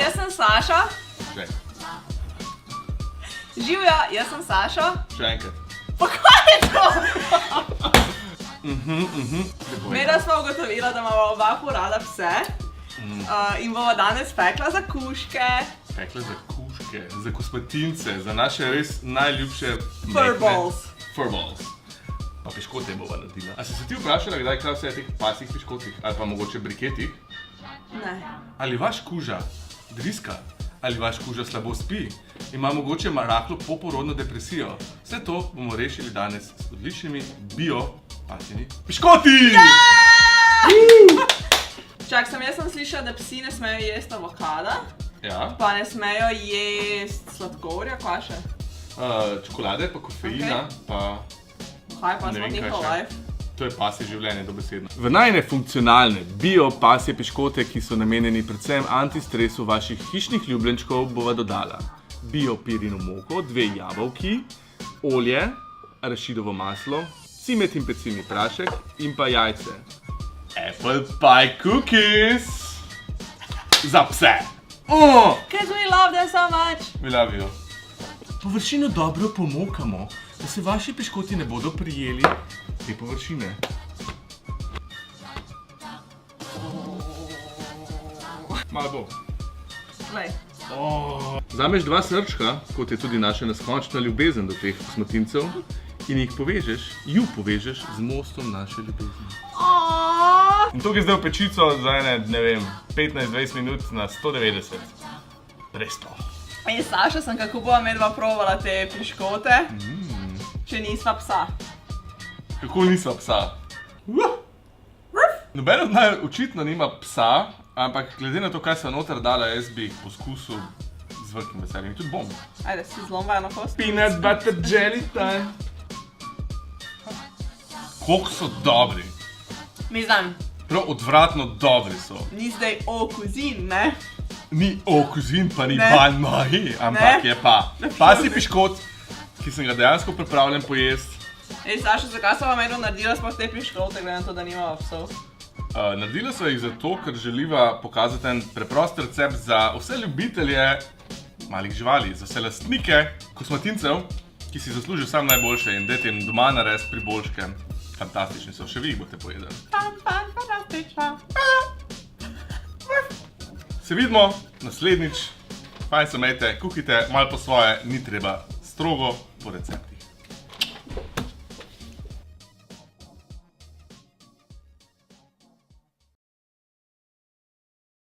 jaz sem Saša. Še. Živjo, jaz sem Saša. Še enkrat. Pa kaj je to? Lepo je. Meda smo ugotovila, da imamo oba rada pse. In bomo danes pekla za kužke. Pekla za kužke, za kosmatince, za naše res najljubše Furballs. Furballs. Pa piškote bova naredila. A si se ti vprašala, kdaj kaj vse je teh pasjih piškotih? Ali pa mogoče briketih? Ne. Ali vaš kuža driska? Ali vaš kuža slabo spi? Ima mogoče rahlo poporodno depresijo? Vse to bomo rešili danes s odličnimi bio pasjimi piškoti! Čak, jaz sem slišala, da psi ne smejo jesti avokada. Ja. Pa ne smejo jesti sladkorja, kaj še? Čokolade, pa kofeina, pa... Kaj pa Ne smo vem, kaj njihov še. life? To je pasje življenje, dobesedno. V najne funkcionalne bio pasje piškote, ki so namenjeni predvsem antistresu vaših hišnih ljubljenčkov, bova dodala bio pirino moko, 2 jabolki, olje, arašidovo maslo, cimet in pecilni prašek in pa jajce. Apple pie cookies! Za pse! Cause we love them so much. We love you. Površino dobro pomokamo, da se vaši piškoti ne bodo prijeli te površine. Malo bo. Glej. Vzameš 2 srčka, kot je tudi naša neskončna ljubezen do teh kosmatincev, in jih povežeš z mostom naše ljubezni. In to je zdaj v pečico za ene, ne vem, 15-20 minut na 190. Presto. In Saša sem, kako bova medva provala te piškote, če nisva psa. Kako nisva psa? Noben od naju očitno nima psa, ampak glede na to, kaj so noter dala, jaz bi jih poskusil z velikim veseljem. Tudi bom. Ajde, si zlomba eno kost. Peanut butter jelly time. Koliko so dobri. Mislim, Prav odvratno dobri so. ni zdaj okuzin, ne? Ni okuzin, pa ni Ne. ban mahi, ampak Ne. je pa pasji piškot, ki sem ga dejansko pripravljen pojesti. Ej, Saša, zakaj smo medva naredila sploh te piškote, glede na to, da nimava psov? Naredila sva jih zato, ker želiva pokazati en preprost recept za vse ljubitelje malih živali, za vse lastnike kosmatincev, ki si zaslužijo sam najboljše in dajte jim doma narediti priboljške. Fantastični so, še vi jih boste pojedali. Fantastično. Se vidimo naslednjič, fajn se imejte, kuhajte malo po svoje, ni treba strogo po receptu.